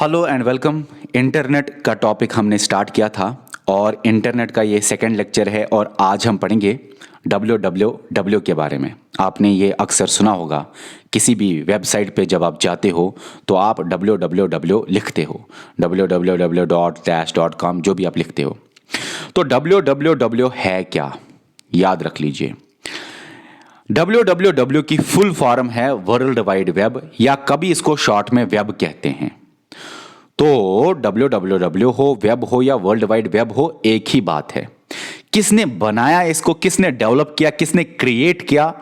Hello and welcome. Internet का topic हमने start किया था और इंटरनेट का ये सेकंड लेक्चर है और आज हम पढ़ेंगे www के बारे में। आपने ये अक्सर सुना होगा, किसी भी वेबसाइट पे जब आप जाते हो तो आप www लिखते हो, www.com जो भी आप लिखते हो। तो www है क्या, याद रख लीजिए। www की फुल फॉर्म है वर्ल्ड वाइड वेब, या कभी इसको शॉर्ट में वेब कहते हैं। तो www हो, वेब हो या वर्ल्ड वाइड वेब हो, एक ही बात है। किसने बनाया इसको, किसने डेवलप किया, किसने क्रिएट किया?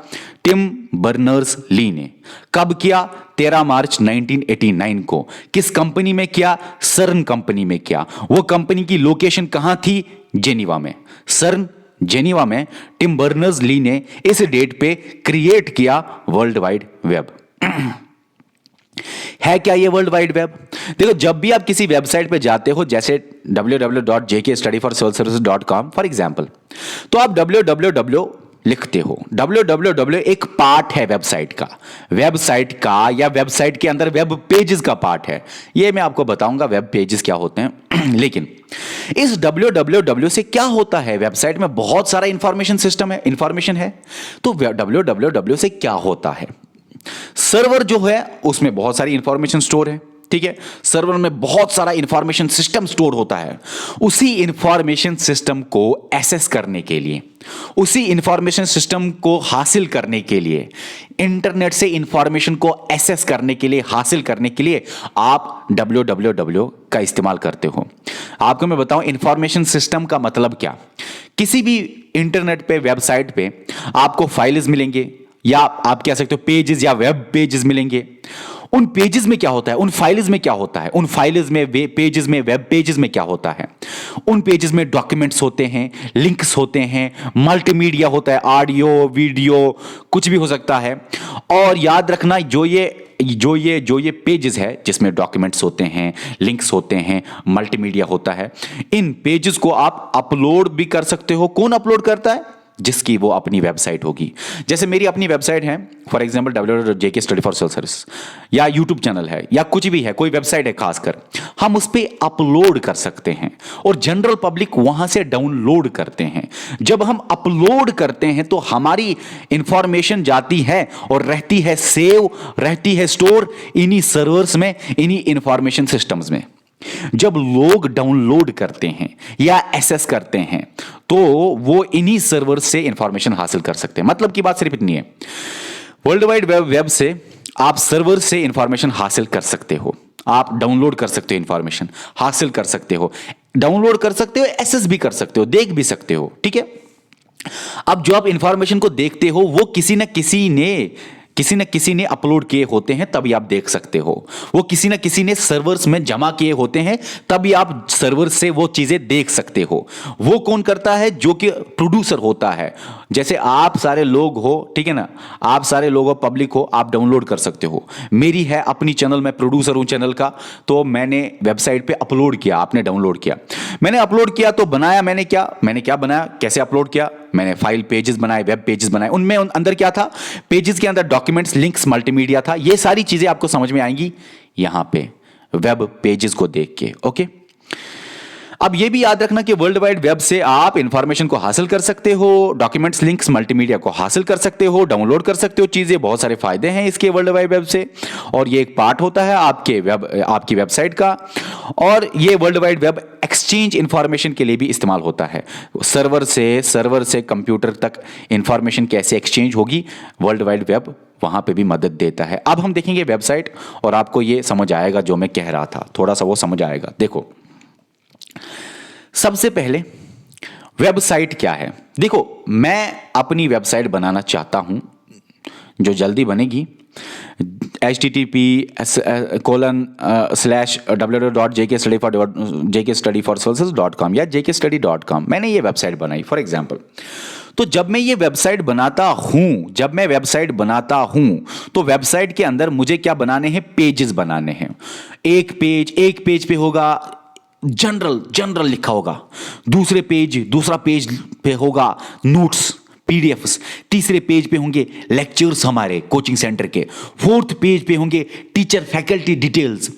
टिम बर्नर्स ली ने। कब किया? 13 मार्च 1989 को। किस कंपनी में किया? सर्न कंपनी में किया। वो कंपनी की लोकेशन कहां थी? जेनीवा में। सर्न जेनीवा में टिम बर्नर्स ली ने इस डेट पे क्रिएट किया वर्ल्ड वाइड वेब। है क्या ये वर्ल्ड वाइड वेब? देखो, जब भी आप किसी वेबसाइट पे जाते हो, जैसे www.jkstudyforsolveservices.com फॉर एग्जांपल, तो आप www लिखते हो। www एक पार्ट है वेबसाइट का या वेबसाइट के अंदर वेब पेजेस का पार्ट है। ये मैं आपको बताऊंगा वेब पेजेस क्या होते हैं। लेकिन इस www से क्या होता है? वेबसाइट में बहुत सारा इंफॉर्मेशन है। तो www से क्या होता है? सर्वर जो है उसमें बहुत सारी इंफॉर्मेशन स्टोर है, ठीक है। सर्वर में बहुत सारा इंफॉर्मेशन सिस्टम स्टोर होता है। उसी इंफॉर्मेशन सिस्टम को एक्सेस करने के लिए, उसी इंफॉर्मेशन सिस्टम को हासिल करने के लिए, इंटरनेट से इंफॉर्मेशन को एक्सेस करने के लिए, हासिल करने के लिए आप www का इस्तेमाल करते हो। आपको मैं बताऊं इंफॉर्मेशन सिस्टम का मतलब क्या। किसी भी इंटरनेट पे, वेबसाइट पे आपको फाइल्स मिलेंगे, या आप कह सकते हो पेजेस या वेब पेजेस मिलेंगे। उन पेजेस में क्या होता है, उन फाइल्स में क्या होता है, उन फाइल्स में, पेजेस में, वेब पेजेस में क्या होता है? उन पेजेस में डॉक्यूमेंट्स होते हैं, लिंक्स होते हैं, मल्टीमीडिया होता है, ऑडियो वीडियो कुछ भी हो सकता है। और याद रखना, जो ये पेजेस है जिसमें डॉक्यूमेंट्स होते हैं, लिंक्स होते हैं, मल्टीमीडिया होता है, इन पेजेस को आप अपलोड भी कर सकते हो। कौन अपलोड करता है? जिसकी वो अपनी वेबसाइट होगी। जैसे मेरी अपनी वेबसाइट है, फॉर एग्जांपल www.jkstudyforsolveservices, या यूट्यूब चैनल है, या कुछ भी है, कोई वेबसाइट है खासकर, हम उस पर अपलोड कर सकते हैं और जनरल पब्लिक वहां से डाउनलोड करते हैं। जब हम अपलोड करते हैं तो हमारी इंफॉर्मेशन जाती है और रहती है सेव, रहती है स्टोर इन्हीं सर्वर्स में, इन्हीं इंफॉर्मेशन सिस्टम्स में। जब लोग डाउनलोड करते हैं या एक्सेस करते हैं तो वो इन्हीं सर्वर से इंफॉर्मेशन हासिल कर सकते हैं। मतलब की बात सिर्फ इतनी है, वर्ल्ड वाइड वेब से आप सर्वर से इंफॉर्मेशन हासिल कर सकते हो, आप डाउनलोड कर सकते हो, इंफॉर्मेशन हासिल कर सकते हो, डाउनलोड कर सकते हो, एक्सेस भी कर सकते हो, देख भी सकते हो, ठीक है। अब जो आप इंफॉर्मेशन को देखते हो वो किसी न किसी ने अपलोड किए होते हैं, तभी आप देख सकते हो। वो किसी न किसी ने सर्वर्स में जमा किए होते हैं, तभी आप सर्वर से वो चीजें देख सकते हो। वो कौन करता है? जो कि प्रोड्यूसर होता है। जैसे आप सारे लोग हो, ठीक है ना, आप सारे लोग हो, पब्लिक हो, आप डाउनलोड कर सकते हो। मेरी है अपनी चैनल, मैं प्रोड्यूसर हूं चैनल का, तो मैंने वेबसाइट पे अपलोड किया, आपने डाउनलोड किया। मैंने अपलोड किया तो बनाया, मैंने क्या बनाया, कैसे अपलोड किया? मैंने फाइल पेजेस बनाए, वेब पेजेस बनाए। उनमें अंदर क्या था? पेजेस के अंदर डॉक्यूमेंट्स, लिंक्स, मल्टीमीडिया था। ये सारी चीजें आपको समझ में आएंगी यहां पे वेब पेजेस को देख के, ओके। अब ये भी याद रखना कि वर्ल्ड वाइड वेब से आप इंफॉर्मेशन को हासिल कर सकते हो, डॉक्यूमेंट्स, लिंक्स, मल्टीमीडिया को हासिल कर सकते हो, डाउनलोड कर सकते हो चीजें। बहुत सारे फायदे हैं इसके वर्ल्ड वाइड वेब से, और ये एक पार्ट होता है आपकी वेबसाइट का। और ये world wide web exchange information के लिए भी इस्तेमाल होता है। सर्वर से कंप्यूटर तक इंफॉर्मेशन कैसे एक्सचेंज होगी, वर्ल्ड वाइड वेब वहां पे भी मदद देता है। अब हम देखेंगे वेबसाइट और आपको ये समझ आएगा जो मैं कह रहा था, थोड़ा सा वो समझ आएगा। देखो, सबसे पहले वेबसाइट क्या है। देखो, मैं अपनी वेबसाइट बनाना चाहता हूं जो जल्दी बनेगी, http://www.jkstudyforsolveservices.com या jkstudy.com। मैंने ये वेबसाइट बनाई फॉर एग्जांपल। तो जब मैं वेबसाइट बनाता हूं तो वेबसाइट के अंदर मुझे क्या बनाने हैं? पेजेस बनाने हैं। एक पेज पे होगा जनरल लिखा होगा, दूसरा पेज पे होगा नोट्स, पीडीएफ्स, तीसरे पेज पे होंगे लेक्चर्स हमारे कोचिंग सेंटर के, फोर्थ पेज पे होंगे teacher faculty details,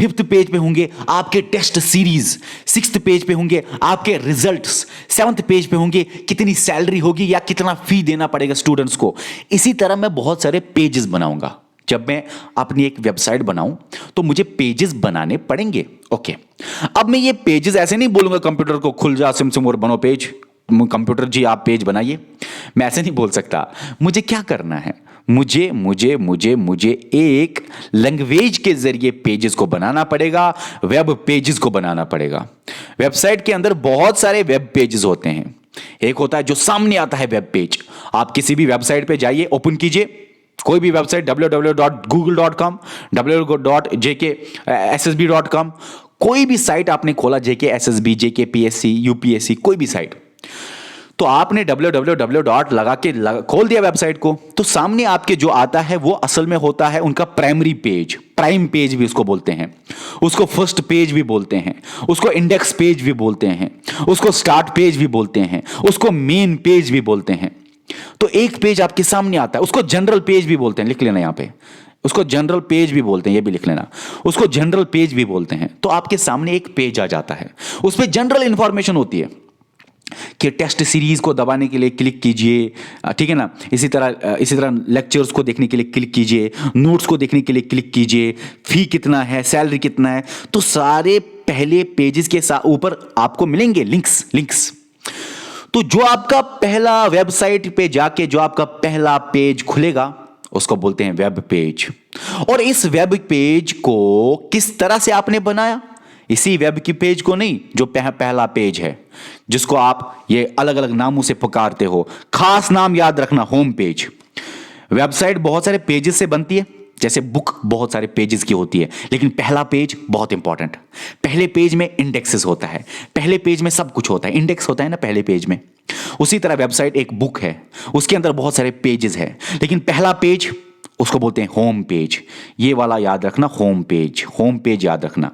fifth page पे होंगे आपके टेस्ट सीरीज, सिक्स्थ पेज पे होंगे आपके रिजल्ट्स, सेवंथ पेज पे होंगे कितनी सैलरी होगी या कितना फी देना पड़ेगा स्टूडेंट्स को। इसी तरह मैं बहुत सारे पेजेस बनाऊंगा। जब मैं अपनी एक वेबसाइट बनाऊं तो मुझे पेजेस बनाने पड़ेंगे। ओके, अब मैं ये पेजेस ऐसे नहीं बोलूंगा कंप्यूटर को खुल जा सिम सिम और बनो पेज, कंप्यूटर जी आप पेज बनाइए, मैं ऐसे नहीं बोल सकता। मुझे क्या करना है, मुझे मुझे मुझे मुझे एक लैंग्वेज के जरिए पेजेस को बनाना पड़ेगा, वेब पेजेस को बनाना पड़ेगा। वेबसाइट के अंदर बहुत सारे वेब पेजेस होते हैं। एक होता है जो सामने आता है वेब पेज। आप किसी भी वेबसाइट पे जाइए, ओपन कीजिए कोई भी वेबसाइट, www.google.com, www.jkssb.com, कोई भी साइट आपने खोला, JKSSB, JKPSC, UPSC, कोई भी साइट, तो आपने www. लगा के खोल दिया वेबसाइट को, तो सामने आपके जो आता है वो असल में होता है उनका प्राइमरी पेज, प्राइम पेज भी उसको बोलते हैं, उसको फर्स्ट पेज भी बोलते हैं, उसको इंडेक्स पेज भी बोलते हैं, उसको स्टार्ट पेज भी बोलते हैं, उसको मेन पेज भी बोलते हैं। तो एक पेज आपके सामने आता है, उसको जनरल पेज भी बोलते हैं, लिख लेना यहां पे, उसको जनरल पेज भी बोलते हैं, ये भी लिख लेना, उसको जनरल पेज भी बोलते हैं। तो आपके सामने एक पेज आ जाता है, उस पर जनरल इंफॉर्मेशन होती है कि टेस्ट सीरीज को दबाने के लिए क्लिक कीजिए, ठीक है ना, इसी तरह लेक्चर्स को देखने के लिए क्लिक कीजिए, नोट्स को देखने के लिए क्लिक कीजिए, फी कितना है, सैलरी कितना है, तो सारे पहले पेजेस के ऊपर आपको मिलेंगे लिंक्स। तो जो आपका पहला वेबसाइट पे जाके जो आपका पहला पेज खुलेगा उसको बोलते हैं वेब पेज। और इस वेब पेज को किस तरह से आपने बनाया, इसी वेब की पेज को नहीं, जो पहला पेज है जिसको आप ये अलग अलग नामों से पुकारते हो, खास नाम याद रखना, होम पेज। वेबसाइट बहुत सारे पेजेस से बनती है, जैसे बुक बहुत सारे पेजेस की होती है, लेकिन पहला पेज बहुत इंपॉर्टेंट। पहले पेज में इंडेक्सेस होता है, पहले पेज में सब कुछ होता है, इंडेक्स होता है ना पहले पेज में। उसी तरह वेबसाइट एक बुक है, उसके अंदर बहुत सारे पेजेस है, लेकिन पहला पेज उसको बोलते हैं होम पेज। ये वाला याद रखना, होम पेज याद रखना।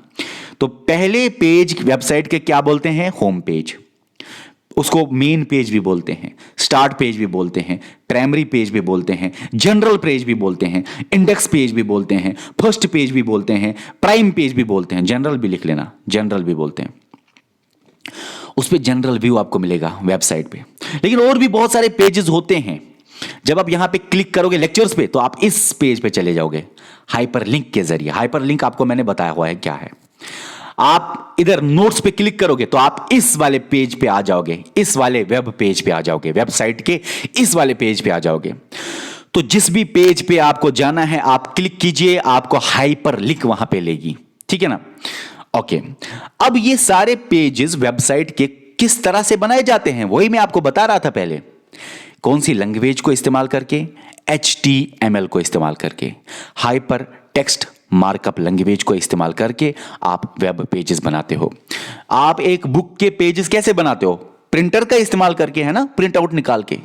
तो पहले पेज वेबसाइट के क्या बोलते हैं, होम पेज। उसको मेन पेज भी बोलते हैं, स्टार्ट पेज भी बोलते हैं, प्राइमरी पेज भी बोलते हैं, जनरल पेज भी बोलते हैं, इंडेक्स पेज भी बोलते हैं, फर्स्ट पेज भी बोलते हैं, प्राइम पेज भी बोलते हैं, जनरल भी लिख लेना, जनरल भी बोलते हैं। उस पे जनरल व्यू आपको मिलेगा वेबसाइट पे। लेकिन और भी बहुत सारे पेजेस होते हैं। जब आप यहां पे क्लिक करोगे लेक्चर्स पे, तो आप इस पेज पे चले जाओगे हाइपरलिंक के जरिए। हाइपरलिंक आपको मैंने बताया हुआ है क्या है। आप इधर नोट्स पे क्लिक करोगे तो आप इस वाले पेज पे आ जाओगे, इस वाले वेब पेज पे आ जाओगे, वेबसाइट के इस वाले पेज पे आ जाओगे। तो जिस भी पेज पे आपको जाना है आप क्लिक कीजिए, आपको हाइपरलिंक वहां पे लेगी, ठीक है ना। ओके, अब ये सारे पेजेस वेबसाइट के किस तरह से बनाए जाते हैं वही मैं आपको बता रहा था पहले। कौन सी लैंग्वेज को इस्तेमाल करके, HTML को इस्तेमाल करके, हाइपर टेक्स्ट मार्कअप लैंग्वेज को इस्तेमाल करके आप वेब पेजेस बनाते हो। आप एक बुक के पेजेस कैसे बनाते हो, प्रिंटर का इस्तेमाल करके, है ना, प्रिंट आउट निकाल के,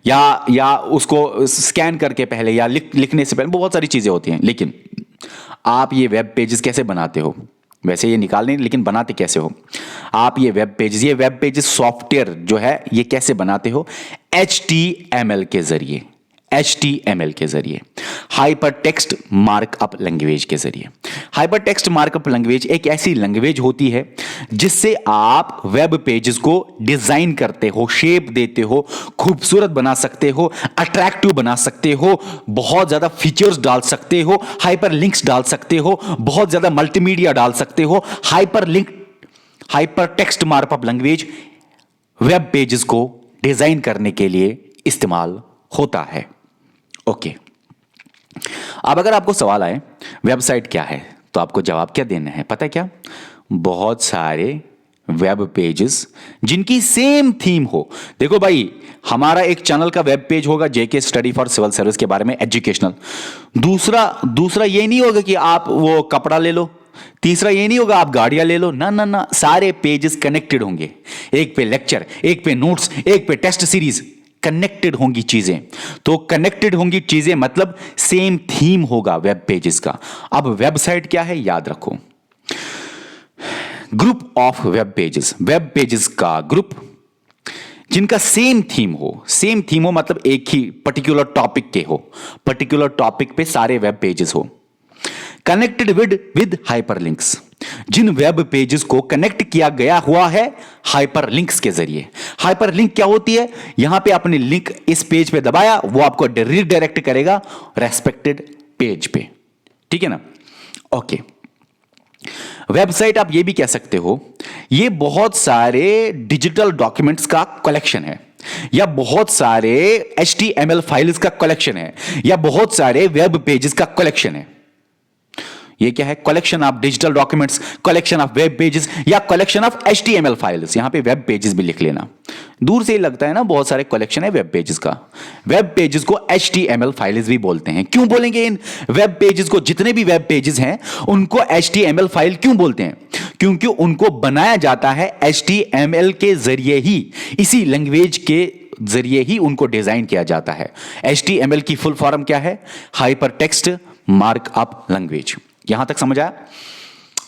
या उसको स्कैन करके पहले, या लिखने से पहले, बहुत सारी चीजें होती हैं। लेकिन आप ये वेब पेजेस कैसे बनाते हो, वैसे ये निकालने, लेकिन बनाते कैसे हो आप ये वेब पेजेस सॉफ्टवेयर जो है ये कैसे बनाते हो, HTML के जरिए, HTML के जरिए, हाइपर टेक्स्ट मार्कअप लैंग्वेज के जरिए। हाइपर टेक्स्ट मार्कअप लैंग्वेज एक ऐसी लैंग्वेज होती है जिससे आप वेब पेजेस को डिजाइन करते हो, शेप देते हो, खूबसूरत बना सकते हो, अट्रैक्टिव बना सकते हो, बहुत ज्यादा फीचर्स डाल सकते हो, हाइपर लिंक्स डाल सकते हो, बहुत ज्यादा मल्टीमीडिया डाल सकते हो। Hyper text markup language web pages को डिजाइन करने के लिए इस्तेमाल होता है। ओके, अब अगर आपको सवाल आए वेबसाइट क्या है, तो आपको जवाब क्या देना है पता है क्या, बहुत सारे वेब पेजेस जिनकी सेम थीम हो। देखो भाई, हमारा एक चैनल का वेब पेज होगा JK study for civil service के बारे में, एजुकेशनल। दूसरा ये नहीं होगा कि आप वो कपड़ा ले लो, तीसरा ये नहीं होगा आप गाड़ियां ले लो, ना ना ना, सारे पेजेस कनेक्टेड होंगे। एक पे लेक्चर, एक पे नोट्स, एक पे टेस्ट सीरीज, कनेक्टेड होंगी चीजें। तो कनेक्टेड होंगी चीजें मतलब सेम थीम होगा वेब पेजेस का। अब वेबसाइट क्या है याद रखो, ग्रुप ऑफ वेब पेजेस का ग्रुप जिनका सेम थीम हो मतलब एक ही पर्टिकुलर टॉपिक के हो, पर्टिकुलर टॉपिक पे सारे वेब पेजेस हो। कनेक्टेड विद हाइपरलिंक्स, जिन वेब पेजेस को कनेक्ट किया गया हुआ है हाइपरलिंक्स के जरिए। हाइपरलिंक क्या होती है? यहां पे आपने लिंक इस पेज पे दबाया, वो आपको रीडायरेक्ट करेगा रेस्पेक्टेड पेज पे, ठीक है ना? ओके। वेबसाइट आप ये भी कह सकते हो, ये बहुत सारे डिजिटल डॉक्यूमेंट्स का कलेक्शन है, या बहुत सारे HTML फाइल्स का कलेक्शन है, या बहुत सारे वेब पेजेस का कलेक्शन है। ये क्या है? Collection of digital documents, collection of web pages, या कलेक्शन ऑफ HTML फाइल्स। यहां पे वेब पेजेस भी लिख लेना, दूर से ही लगता है ना बहुत सारे कलेक्शन है वेब पेजेस का। वेब पेजेस को HTML फाइल्स भी बोलते हैं। क्यों बोलेंगे इन वेब पेजेस को? जितने भी वेब पेजेस हैं उनको HTML फाइल क्यों बोलते हैं? क्योंकि उनको बनाया जाता है HTML के जरिए ही, इसी लैंग्वेज के जरिए ही उनको डिजाइन किया जाता है। HTML की फुल फॉर्म क्या है? Hyper text markup language. यहां तक समझ आया?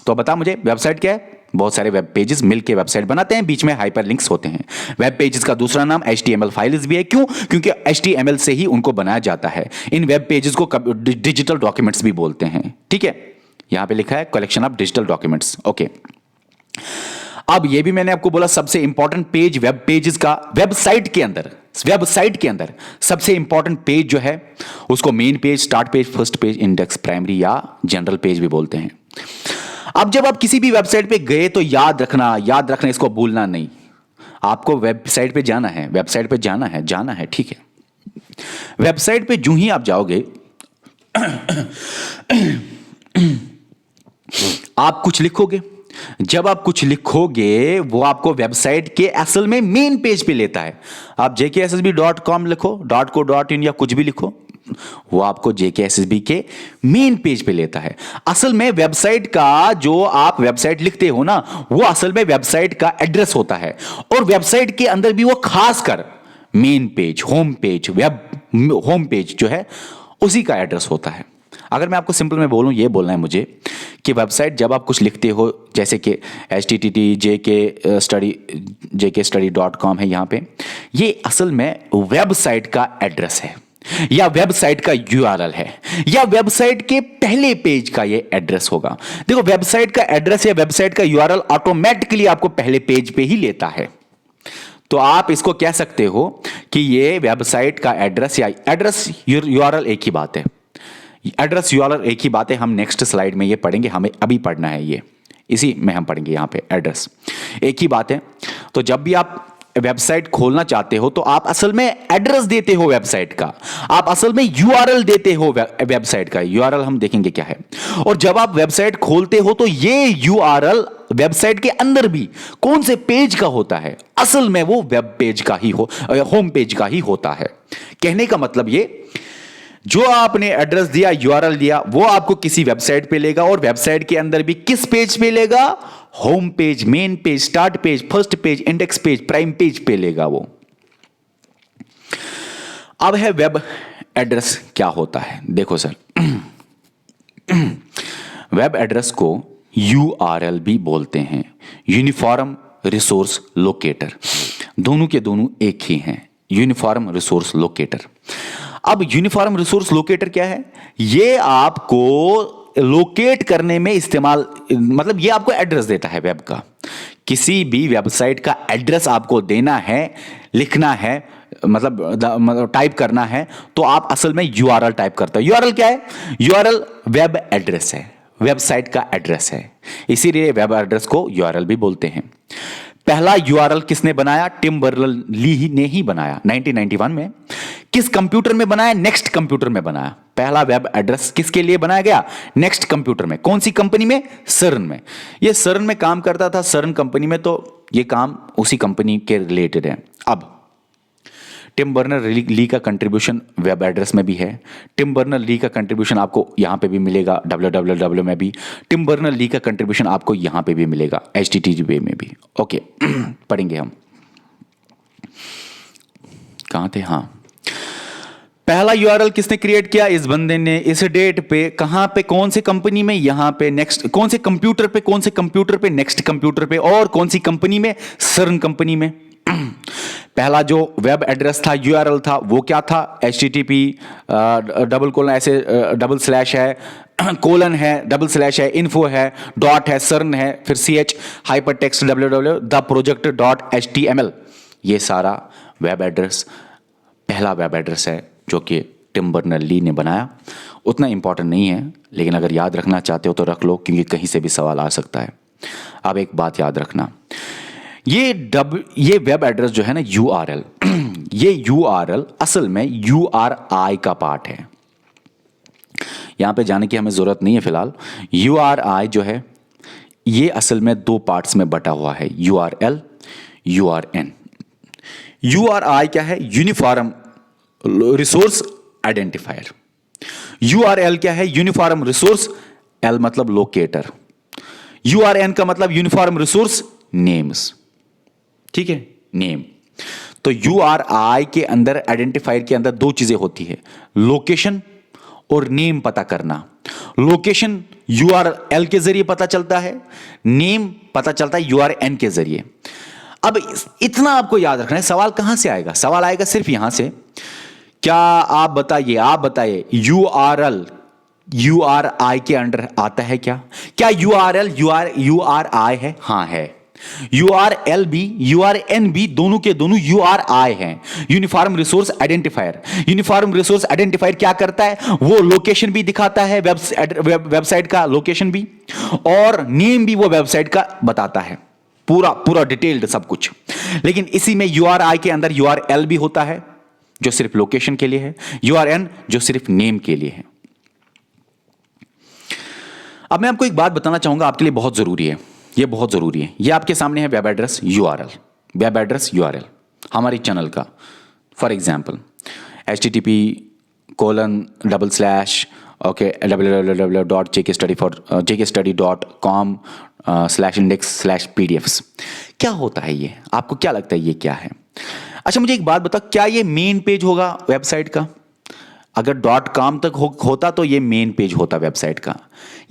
तो बता मुझे, वेबसाइट क्या है? बहुत सारे वेब पेजेस मिलकर वेबसाइट बनाते हैं, बीच में हाइपरलिंक्स होते हैं। वेब पेजेस का दूसरा नाम HTML फाइल्स भी है। क्यों? क्योंकि HTML से ही उनको बनाया जाता है। इन वेब पेजेस को डिजिटल डॉक्यूमेंट्स भी बोलते हैं, ठीक है? यहां पे लिखा है collection of digital documents. Okay, अब ये भी मैंने आपको बोला सबसे इंपॉर्टेंट पेज वेब पेजेस का, वेबसाइट के अंदर सबसे इंपॉर्टेंट पेज जो है उसको main page, start page, first page, index, primary या जनरल पेज भी बोलते हैं। अब जब आप किसी भी वेबसाइट पे गए तो याद रखना, इसको भूलना नहीं। आपको वेबसाइट पे जाना है, ठीक है? वेबसाइट पे जो ही आप जाओगे आप कुछ लिखोगे। जब आप कुछ लिखोगे वो आपको वेबसाइट के असल में मेन पेज पे लेता है। आप jkssb.com लिखो, .co.in या कुछ भी लिखो, वो आपको jkssb के मेन पेज पे लेता है। असल में वेबसाइट का जो आप वेबसाइट लिखते हो ना, वो असल में वेबसाइट का एड्रेस होता है, और वेबसाइट के अंदर भी वो खासकर main page, home page, home page जो है उसी का एड्रेस होता है। अगर मैं आपको सिंपल में बोलूं, ये बोलना है मुझे कि वेबसाइट जब आप कुछ लिखते हो, जैसे कि jkstudy.com है, यहां पे ये असल में वेबसाइट का एड्रेस है, या वेबसाइट का URL है, या वेबसाइट के पहले पेज का ये एड्रेस होगा। देखो, वेबसाइट का एड्रेस या वेबसाइट का URL ऑटोमेटिकली आपको पहले पेज पे ही लेता है। तो आप इसको कह सकते हो कि ये वेबसाइट का एड्रेस या एड्रेस URL एक ही बात है। एड्रेस URL एक ही बात है। हम नेक्स्ट स्लाइड में ये पढ़ेंगे, हमें अभी पढ़ना है ये, इसी में हम पढ़ेंगे। यहां पे एड्रेस एक ही बात है। तो जब भी आप वेबसाइट खोलना चाहते हो तो आप असल में एड्रेस देते हो वेबसाइट का, आप असल में URL देते हो वेबसाइट का। URL हम देखेंगे क्या है। और जब आप वेबसाइट खोलते हो तो ये URL वेबसाइट के अंदर भी कौन से पेज का होता है? असल में वो वेब पेज का ही होम पेज का ही होता है। कहने का मतलब ये, जो आपने एड्रेस दिया, URL दिया, वो आपको किसी वेबसाइट पे लेगा, और वेबसाइट के अंदर भी किस पेज पे लेगा? Home page, main page, start page, first page, index page, prime page पे लेगा वो। अब है वेब एड्रेस क्या होता है। देखो सर, वेब एड्रेस को URL भी बोलते हैं, यूनिफॉर्म रिसोर्स लोकेटर। दोनों के दोनों एक ही हैं, यूनिफॉर्म रिसोर्स लोकेटर। अब यूनिफॉर्म रिसोर्स लोकेटर क्या है? ये आपको लोकेट करने में इस्तेमाल, मतलब ये आपको एड्रेस देता है वेब का। किसी भी वेबसाइट का एड्रेस आपको देना है, लिखना है, मतलब टाइप करना है, तो आप असल में URL टाइप करते हो। URL क्या है? URL वेब एड्रेस है, वेबसाइट का एड्रेस है, इसीलिए वेब एड्रेस को URL भी बोलते हैं। पहला URL किसने बनाया? टिम बर्नर्स-ली ने ही बनाया 1991 में। किस कंप्यूटर में बनाया? नेक्स्ट कंप्यूटर में बनाया। पहला वेब एड्रेस किसके लिए बनाया गया? नेक्स्ट कंप्यूटर में। कौन सी कंपनी में? सर्न में। ये सर्न में काम करता था, सर्न कंपनी में, तो ये काम उसी कंपनी के रिलेटेड है। अब टिम बर्नर्स-ली का कंट्रीब्यूशन वेब एड्रेस में भी है। टिम बर्नर्स-ली का कंट्रीब्यूशन आपको यहां पे भी मिलेगा, www में भी। टिम बर्नर्स-ली का कंट्रीब्यूशन आपको यहां पे भी मिलेगा, HTTP में भी। ओके, पढ़ेंगे हम। कहां थे? हाँ, पहला URL किसने क्रिएट किया? इस बंदे ने, इस डेट पे, कहां पे, कौन से कंपनी में? यहां पे नेक्स्ट। कौन से कंप्यूटर पे? कौन से कंप्यूटर पे? नेक्स्ट कंप्यूटर पे। और कौन सी कंपनी में? सर्न कंपनी में। पहला जो वेब एड्रेस था, URL था, वो क्या था? HTTP : ऐसे / है कोलन है, डबल स्लैश है, इन्फो है, डॉट है, सर्न है, फिर ch हाइपर टेक्स्ट www.theproject.html। ये सारा वेब एड्रेस पहला वेब एड्रेस है जो कि टिम बर्नर्स-ली ने बनाया। उतना इंपॉर्टेंट नहीं है, लेकिन अगर याद रखना चाहते हो तो रख लो, क्योंकि कहीं से भी सवाल आ सकता है। अब एक बात याद रखना, ये वेब एड्रेस जो है ना URL, ये URL असल में URI का पार्ट है। यहां पे जाने की हमें जरूरत नहीं है फिलहाल। URI जो है ये असल में दो पार्ट्स में बटा हुआ है, URL, URN। URI क्या है? Uniform resource identifier. URL क्या है? यूनिफॉर्म रिसोर्स, L मतलब लोकेटर, URN का मतलब यूनिफॉर्म रिसोर्स नेम्स। ठीक है, नेम। तो URI के अंदर, आइडेंटिफायर के अंदर दो चीजें होती है, लोकेशन और नेम पता करना। लोकेशन URL के जरिए पता चलता है, नेम पता चलता है URN के जरिए। अब इतना आपको याद रखना है। सवाल कहां से आएगा? सवाल आएगा सिर्फ यहां से, क्या आप बताइए URL URI के अंडर आता है क्या? क्या URL URI है? हां है। URL भी URN भी दोनों के दोनों URI हैं, uniform resource identifier. Uniform resource identifier क्या करता है? वो लोकेशन भी दिखाता है, वेबसाइट का लोकेशन भी, और नेम भी वो वेबसाइट का बताता है, पूरा डिटेल्ड सब कुछ। लेकिन इसी में URI के अंदर URL भी होता है जो सिर्फ लोकेशन के लिए है, URN जो सिर्फ नेम के लिए है। अब मैं आपको एक बात बताना चाहूंगा, आपके लिए बहुत जरूरी है, ये बहुत जरूरी है। ये आपके सामने है web address URL, web address URL हमारे चैनल का। For example http:// okay www.jkstudy.com/index/pdfs। क्या होता है ये? आपको क्या लगता है ये क्या है? अच्छा मुझे एक बात बताओ, क्या ये मेन पेज होगा वेबसाइट का? अगर .com तक होता तो ये मेन पेज होता वेबसाइट का।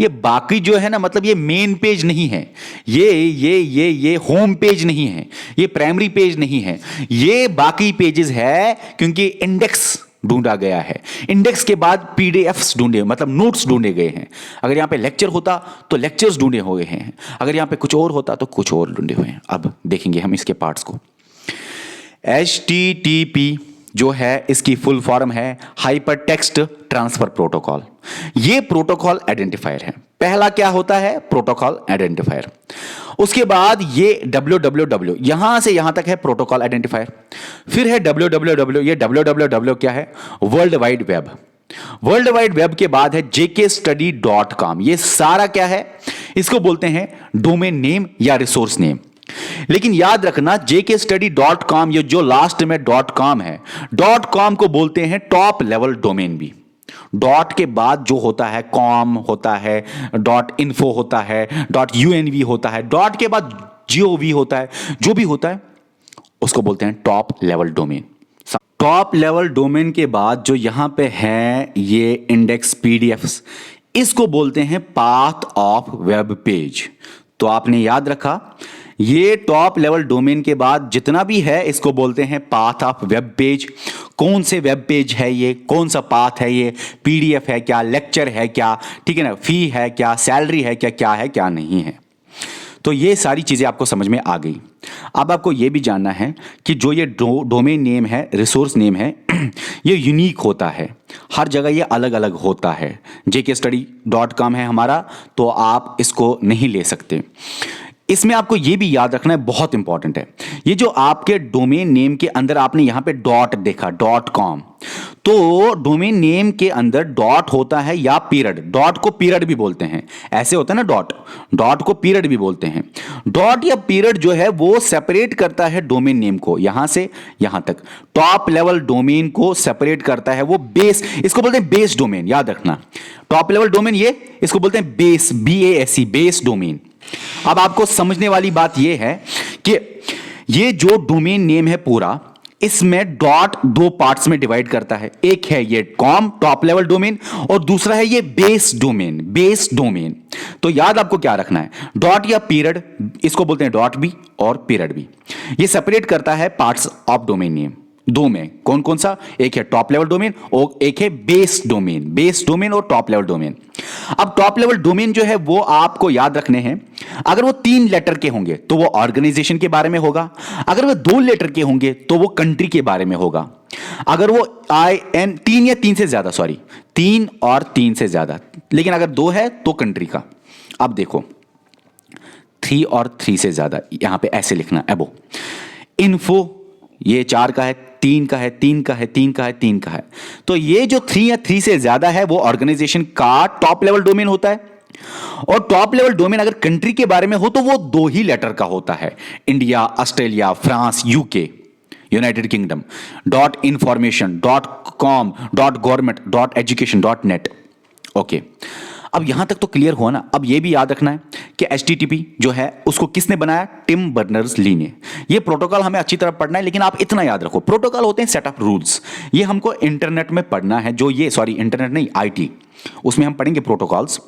ये बाकी जो है ना, मतलब ये मेन पेज नहीं है, ये होम पेज नहीं है, ये प्राइमरी पेज नहीं है, ये बाकी पेजेस है, क्योंकि इंडेक्स ढूंढा गया है। इंडेक्स के बाद PDFs ढूंढे, मतलब नोट्स ढूंढे गए हैं। अगर यहां पे लेक्चर होता तो लेक्चर्स ढूंढे हुए हैं, अगर यहां पे कुछ और होता तो कुछ और ढूंढे हुए हैं। अब देखेंगे हम इसके पार्ट्स को। HTTP जो है इसकी फुल फॉर्म है हाइपर टेक्स्ट ट्रांसफर प्रोटोकॉल। ये प्रोटोकॉल आइडेंटिफायर है। पहला क्या होता है? Protocol identifier. उसके बाद ये www, यहां से यहां तक है प्रोटोकॉल आइडेंटिफायर। फिर है www, ये www क्या है? World wide web. World wide web के बाद है jkstudy.com। ये सारा क्या है? इसको बोलते हैं डोमेन नेम या रिसोर्स नेम। लेकिन याद रखना jkstudy.com, ये जो लास्ट में .com है, .com को बोलते हैं टॉप लेवल डोमेन भी। डॉट के बाद जो होता है कॉम होता है, .info होता है, .unv होता है, डॉट के बाद gov होता है, जो भी होता है उसको बोलते हैं top level domain. Top level domain के बाद जो यहां पे है ये इंडेक्स PDFs, इसको बोलते हैं पाथ ऑफ वेब पेज। तो आपने याद रखा, ये टॉप लेवल डोमेन के बाद जितना भी है इसको बोलते हैं पाथ ऑफ वेब पेज। कौन से वेब पेज है ये, कौन सा पाथ है ये, PDF है क्या, लेक्चर है क्या, ठीक है ना, फी है क्या, सैलरी है क्या, क्या है क्या नहीं है। तो ये सारी चीजें आपको समझ में आ गई। अब आपको ये भी जानना है कि जो ये डोमेन नेम है, रिसोर्स नेम है, ये यूनिक होता है, हर जगह ये अलग अलग होता है। jkstudy.com है हमारा, तो आप इसको नहीं ले सकते। इसमें आपको यह भी याद रखना है, बहुत इंपॉर्टेंट है, ये जो आपके डोमेन नेम के अंदर आपने यहां पे डॉट देखा .com, तो डोमेन नेम के अंदर डॉट होता है या पीरियड। डॉट को पीरियड भी बोलते हैं, ऐसे होता है ना, डॉट को पीरियड भी बोलते हैं। डॉट या पीरियड जो है वो सेपरेट करता है डोमेन नेम को, यहां से यहां तक। टॉप लेवल डोमेन को सेपरेट करता है वो बेस, इसको बोलते हैं बेस डोमेन। याद रखना, टॉप लेवल डोमेन ये, इसको बोलते हैं बेस, BASE, बेस डोमेन। अब आपको समझने वाली बात यह है कि ये जो डोमेन नेम है पूरा, इसमें डॉट दो पार्ट्स में डिवाइड करता है। एक है ये कॉम, टॉप लेवल डोमेन, और दूसरा है ये बेस डोमेन, बेस डोमेन। तो याद आपको क्या रखना है, डॉट या पीरियड, इसको बोलते हैं डॉट भी और पीरियड भी। ये सेपरेट करता है पार्ट्स ऑफ डोमेन नेम। दो में कौन कौन सा? एक है टॉप लेवल डोमेन और एक है बेस डोमेन। बेस डोमेन और टॉप लेवल डोमेन। अब टॉप लेवल डोमेन जो है वो आपको याद रखने हैं। अगर वो 3 लेटर के होंगे तो वो ऑर्गेनाइजेशन के बारे में होगा। अगर वो 2 लेटर के होंगे तो वो कंट्री के बारे में होगा। अगर वो IN 3 या 3 से ज्यादा, सॉरी 3 और 3 से ज्यादा, लेकिन अगर 2 है तो कंट्री का। अब देखो 3 और 3 से ज्यादा, यहां पे ऐसे लिखना एबो इन्फो, ये 4 का है, 3 का है, 3 का है, 3 का है, 3 का है। तो ये जो 3 या 3 से ज्यादा है वो ऑर्गेनाइजेशन का टॉप लेवल डोमेन होता है। और टॉप लेवल डोमेन अगर कंट्री के बारे में हो तो वो 2 ही लेटर का होता है। India, Australia, France, UK, United kingdom, .information, .com, .government, .education, .net। Okay, अब यहां तक तो क्लियर हुआ ना। अब ये भी याद रखना है कि HTTP जो है उसको किसने बनाया? टिम बर्नर्स-ली ने। ये प्रोटोकॉल हमें अच्छी तरह पढ़ना है, लेकिन आप इतना याद रखो, प्रोटोकॉल होते हैं सेट ऑफ रूल्स। ये हमको इंटरनेट में पढ़ना है, जो ये सॉरी इंटरनेट नहीं, IT, उसमें हम पढ़ेंगे प्रोटोकॉल्स,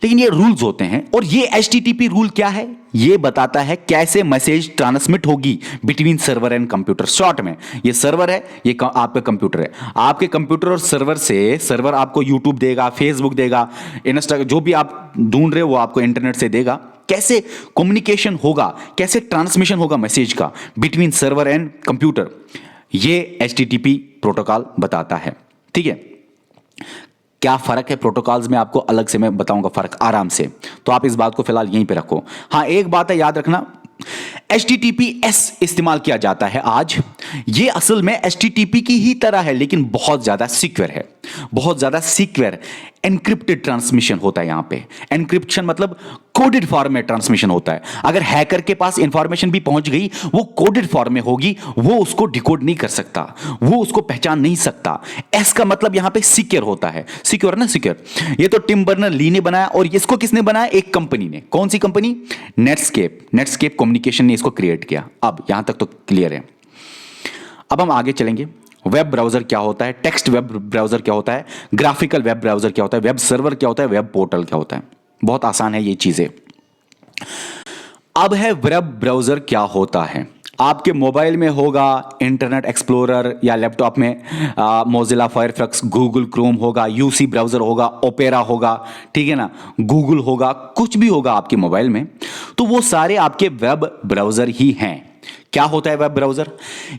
लेकिन ये रूल्स होते हैं। और ये HTTP रूल क्या है? ये बताता है कैसे मैसेज ट्रांसमिट होगी between server and computer. Short में, ये सर्वर है, ये आपका कंप्यूटर है। आपके कंप्यूटर और सर्वर से, सर्वर आपको यूट्यूब देगा, फेसबुक देगा, इंस्टा, जो भी आप ढूंढ रहे हो वो आपको इंटरनेट से देगा। कैसे कम्युनिकेशन होगा, कैसे ट्रांसमिशन होगा मैसेज का बिटवीन सर्वर एंड कंप्यूटर, ये HTTP प्रोटोकॉल बताता है। ठीक है, क्या फर्क है प्रोटोकॉल्स में, आपको अलग से मैं बताऊंगा फर्क आराम से, तो आप इस बात को फिलहाल यहीं पे रखो। हाँ, एक बात है याद रखना, HTTPS इस्तेमाल किया जाता है आज। ये असल में HTTP की ही तरह है, लेकिन बहुत ज्यादा सिक्योर है, बहुत ज्यादा सिक्योर। एनक्रिप्टेड ट्रांसमिशन होता है यहां पे। एनक्रिप्शन मतलब कोडेड फॉर्म में ट्रांसमिशन होता है। अगर हैकर के पास इंफॉर्मेशन भी पहुंच गई, वो कोडेड फॉर्म में होगी, वो उसको डिकोड नहीं कर सकता, वो उसको पहचान नहीं सकता। एस का मतलब यहां पे सिक्योर होता है। सिक्योर ना, सिक्योर। ये तो टिम बर्नर-ली ने बनाया, और इसको किसने बनाया? एक कंपनी ने। कौन सी कंपनी? नेटस्केप। नेटस्केप कम्युनिकेशन ने इसको क्रिएट किया। अब यहां तक तो क्लियर है। अब हम आगे चलेंगे। वेब ब्राउजर क्या होता है, टेक्स्ट वेब ब्राउजर क्या होता है, ग्राफिकल वेब ब्राउजर क्या होता है, वेब सर्वर क्या होता है, वेब पोर्टल क्या होता है। बहुत आसान है ये चीजें। अब है वेब ब्राउजर क्या होता है। आपके मोबाइल में होगा इंटरनेट एक्सप्लोरर, या लैपटॉप में मोजिला फायरफॉक्स, गूगल क्रोम होगा, UC ब्राउजर होगा, ओपेरा होगा, ठीक है ना, गूगल होगा, कुछ भी होगा आपके मोबाइल में, तो वो सारे आपके वेब ब्राउजर ही हैं। क्या होता है वेब ब्राउजर?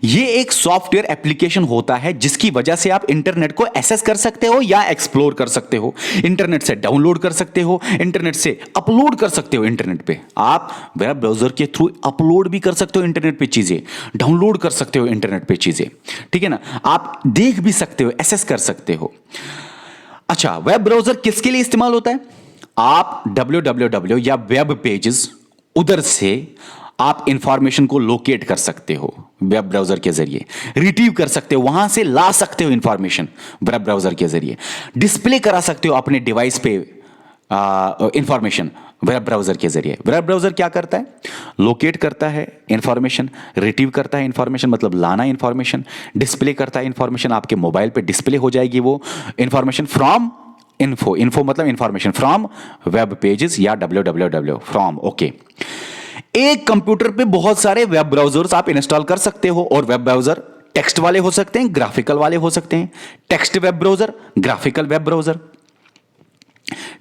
ये एक सॉफ्टवेयर एप्लीकेशन होता है जिसकी वजह से आप इंटरनेट को एक्सेस कर सकते हो या एक्सप्लोर कर सकते हो। इंटरनेट से डाउनलोड कर सकते हो, इंटरनेट से अपलोड कर सकते हो। इंटरनेट पे आप वेब ब्राउजर के थ्रू अपलोड भी कर सकते हो इंटरनेट पे चीजें, डाउनलोड कर सकते हो इंटरनेट पे चीजें, ठीक है ना, आप देख भी सकते हो, एक्सेस कर सकते हो। अच्छा, वेब ब्राउजर किसके लिए इस्तेमाल होता है? आप www या वेब पेजेस, उधर से आप इंफॉर्मेशन को लोकेट कर सकते हो वेब ब्राउजर के जरिए, रिट्रीव कर सकते हो, वहां से ला सकते हो इंफॉर्मेशन वेब ब्राउजर के जरिए, डिस्प्ले करा सकते हो अपने डिवाइस पे इंफॉर्मेशन वेब ब्राउजर के जरिए। वेब ब्राउजर क्या करता है? लोकेट करता है इंफॉर्मेशन, रिट्रीव करता है इंफॉर्मेशन मतलब लाना इंफॉर्मेशन, डिस्प्ले करता है इंफॉर्मेशन, आपके मोबाइल पे डिस्प्ले हो जाएगी वो इंफॉर्मेशन फ्रॉम इन्फो मतलब इंफॉर्मेशन फ्रॉम वेब पेजेस या www फ्रॉम। ओके, एक कंप्यूटर पे बहुत सारे वेब ब्राउजर्स आप इंस्टॉल कर सकते हो, और वेब ब्राउजर टेक्स्ट वाले हो सकते हैं, ग्राफिकल वाले हो सकते हैं। Text web browser, graphical web browser.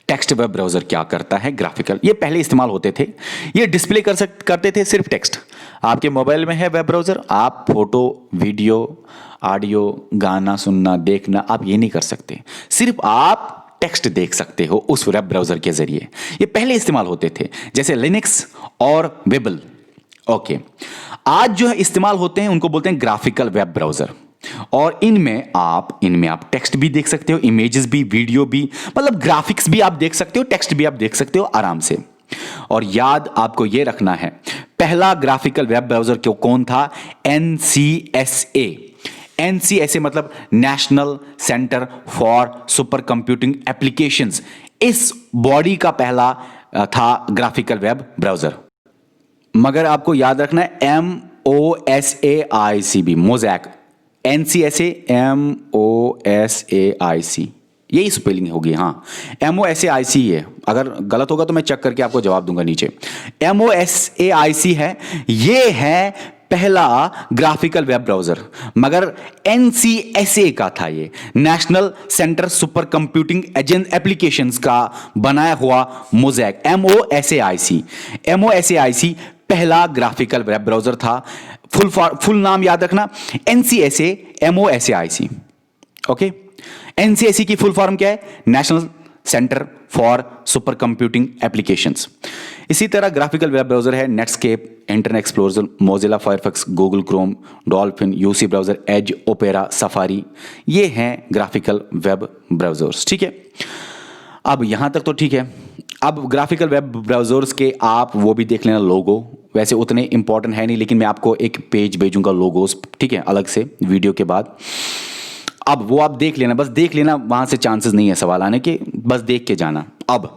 Text web browser क्या करता है? ग्राफिकल, ये पहले इस्तेमाल होते थे, ये डिस्प्ले करते थे सिर्फ टेक्स्ट। आपके मोबाइल में है वेब ब्राउजर, आप फोटो, वीडियो, ऑडियो, गाना सुनना, देखना आप ये नहीं कर सकते, सिर्फ आप टेक्स्ट देख सकते हो उस वेब ब्राउजर के जरिए। ये पहले इस्तेमाल होते थे, जैसे लिनक्स और वेबल। ओके, आज जो है इस्तेमाल होते हैं उनको बोलते हैं ग्राफिकल वेब ब्राउजर, और इनमें आप टेक्स्ट भी देख सकते हो, इमेजेस भी, वीडियो भी, मतलब ग्राफिक्स भी आप देख सकते हो, टेक्स्ट भी आप देख सकते हो आराम से। और याद आपको यह रखना है, पहला ग्राफिकल वेब ब्राउजर क्यों कौन था? NCSA। NCSA मतलब national centre for super computing applications. इस बॉडी का पहला था ग्राफिकल वेब ब्राउजर। मगर आपको याद रखना है MOSAIC, मोज़ैक। NCSA MOSAIC, यही स्पेलिंग होगी। हाँ, MOSAIC है, अगर गलत होगा तो मैं चेक करके आपको जवाब दूंगा नीचे। MOSAIC है, ये है पहला ग्राफिकल वेब ब्राउजर, मगर एनसीएसए का था ये, national centre super computing applications का बनाया हुआ मोज़ैक, MOSAIC पहला ग्राफिकल वेब ब्राउजर था। फुल नाम याद रखना, एनसीएसए MOSAIC। ओके, एनसीएसए की फुल फॉर्म क्या है? National centre for super computing applications. इसी तरह ग्राफिकल वेब ब्राउजर है Netscape, Internet Explorer, Mozilla Firefox, Google Chrome, Dolphin, UC browser, Edge, Opera, Safari. ये हैं ग्राफिकल वेब ब्राउजर्स। ठीक है, अब यहां तक तो ठीक है। अब ग्राफिकल वेब ब्राउजर्स के आप वो भी देख लेना लोगो, वैसे उतने इंपॉर्टेंट है नहीं, लेकिन मैं आपको एक पेज भेजूंगा लोगोस, ठीक है, अलग से वीडियो के बाद। अब वो आप देख लेना, बस देख लेना, वहां से चांसेस नहीं है सवाल आने के, बस देख के जाना। अब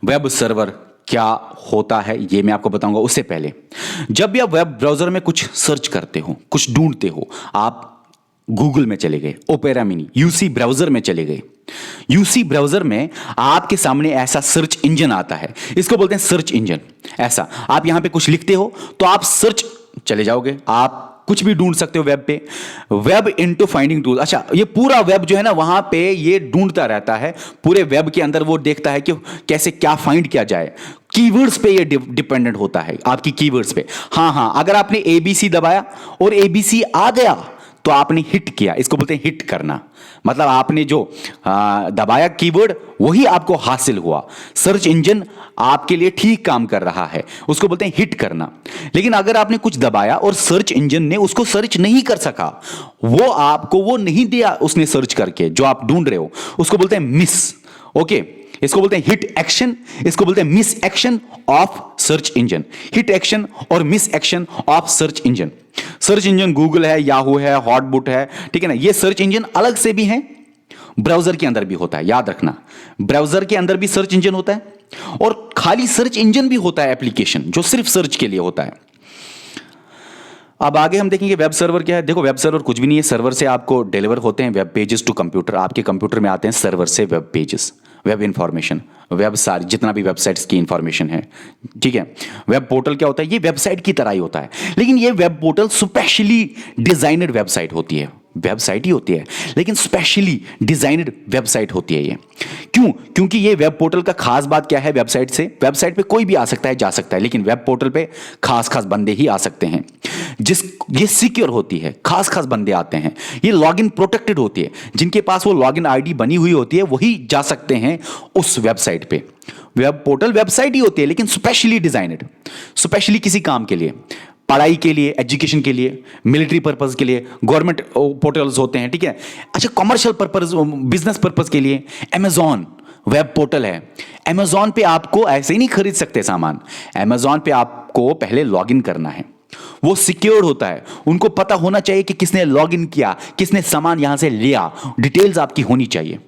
वेब सर्वर क्या होता है ये मैं आपको बताऊंगा। उससे पहले, जब भी आप वेब ब्राउजर में कुछ सर्च करते हो, कुछ ढूंढते हो, आप गूगल में चले गए, ओपेरा मिनी, यूसी ब्राउजर में चले गए। यूसी ब्राउजर में आपके सामने ऐसा सर्च इंजन आता है, इसको बोलते हैं सर्च इंजन। ऐसा आप यहां पे कुछ लिखते हो तो आप सर्च चले जाओगे, आप कुछ भी ढूंढ सकते हो वेब पे। वेब इनटू फाइंडिंग टूल, अच्छा, ये पूरा वेब जो है ना, वहां पे ये ढूंढता रहता है, पूरे वेब के अंदर वो देखता है कि कैसे क्या फाइंड किया जाए। कीवर्ड्स पे ये डिपेंडेंट होता है, आपकी कीवर्ड्स पे। हाँ, अगर आपने ABC दबाया और ABC आ गया तो आपने हिट किया, इसको बोलते हैं हिट करना। मतलब आपने जो दबाया कीवर्ड वही आपको हासिल हुआ, सर्च इंजन आपके लिए ठीक काम कर रहा है, उसको बोलते हैं हिट करना। लेकिन अगर आपने कुछ दबाया और सर्च इंजन ने उसको सर्च नहीं कर सका, वो आपको वो नहीं दिया उसने सर्च करके जो आप ढूंढ रहे हो, उसको बोलते हैं मिस। ओके, इसको बोलते हैं हिट एक्शन, इसको बोलते हैं miss action of search engine. Hit action और miss action of search engine. Search engine Google है, याहू है, हॉटबुट है, ठीक है ना। ये सर्च इंजन अलग से भी हैं, ब्राउजर के अंदर भी होता है, याद रखना। ब्राउजर के अंदर भी सर्च इंजन होता है और खाली सर्च इंजन भी होता है एप्लीकेशन जो सिर्फ सर्च के लिए होता है। अब आगे हम देखेंगे वेब सर्वर क्या है। देखो, वेब सर्वर कुछ भी नहीं है, सर्वर से आपको डिलीवर होते हैं वेब पेजेस टू कंप्यूटर। आपके कंप्यूटर में आते हैं सर्वर से web pages, web information, web सारी जितना भी वेबसाइट्स की इंफॉर्मेशन है, ठीक है। वेब पोर्टल क्या होता है? ये वेबसाइट की तरह ही होता है, लेकिन ये web portal specially designed website होती है। वेबसाइट ही होती है लेकिन स्पेशली डिजाइनड वेबसाइट होती है ये। क्यों? क्योंकि ये वेब पोर्टल का खास बात क्या है? वेबसाइट से, वेबसाइट पे कोई भी आ सकता है, जा सकता है, लेकिन वेब पोर्टल पे खास बंदे ही आ सकते हैं। ये सिक्योर होती है, खास बंदे आते हैं। ये लॉगिन प्रोटेक्टेड होती है, जिनके पास वो लॉगिन आईडी बनी हुई होती है वही जा सकते हैं उस वेबसाइट पे। वेब पोर्टल वेबसाइट ही होती है लेकिन स्पेशली डिजाइनड, स्पेशली किसी काम के लिए, पढ़ाई के लिए, एजुकेशन के लिए, मिलिट्री पर्पस के लिए, गवर्नमेंट पोर्टल्स होते हैं, ठीक है। अच्छा, कमर्शियल पर्पस, बिजनेस पर्पस के लिए अमेजॉन वेब पोर्टल है। अमेजॉन पे आपको ऐसे ही नहीं खरीद सकते सामान, अमेजॉन पे आपको पहले लॉगिन करना है। वो सिक्योर्ड होता है, उनको पता होना चाहिए कि किसने लॉगिन किया, किसने सामान यहां से लिया, डिटेल्स आपकी होनी चाहिए,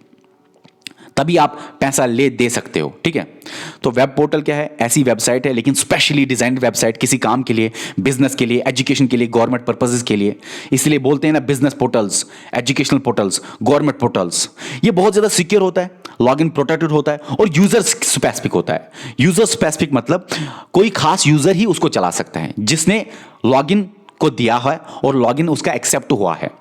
तभी आप पैसा ले दे सकते हो, ठीक है। तो वेब पोर्टल क्या है? ऐसी वेबसाइट है लेकिन स्पेशली डिजाइन्ड वेबसाइट, किसी काम के लिए, बिजनेस के लिए, एजुकेशन के लिए, गवर्नमेंट पर्पसेस के लिए। इसलिए बोलते हैं ना business portals, educational portals, government portals. ये बहुत ज्यादा सिक्योर होता है, लॉगिन प्रोटेक्टेड होता है और यूजर स्पेसिफिक होता है। यूजर स्पेसिफिक मतलब कोई खास यूजर ही उसको चला सकता है जिसने लॉगिन को दिया है और लॉगिन उसका एक्सेप्ट हुआ है।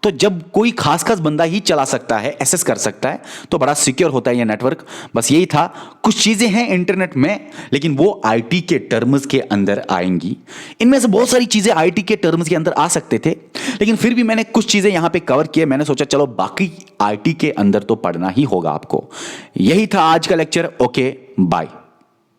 तो जब कोई खास बंदा ही चला सकता है, एक्सेस कर सकता है, तो बड़ा सिक्योर होता है ये नेटवर्क। बस यही था। कुछ चीजें हैं इंटरनेट में लेकिन वो आईटी के टर्म्स के अंदर आएंगी। इनमें से बहुत सारी चीजें आईटी के टर्म्स के अंदर आ सकते थे, लेकिन फिर भी मैंने कुछ चीजें यहां पे कवर किए। मैंने सोचा चलो बाकी आईटी के अंदर तो पढ़ना ही होगा आपको। यही था आज का लेक्चर। Okay, bye.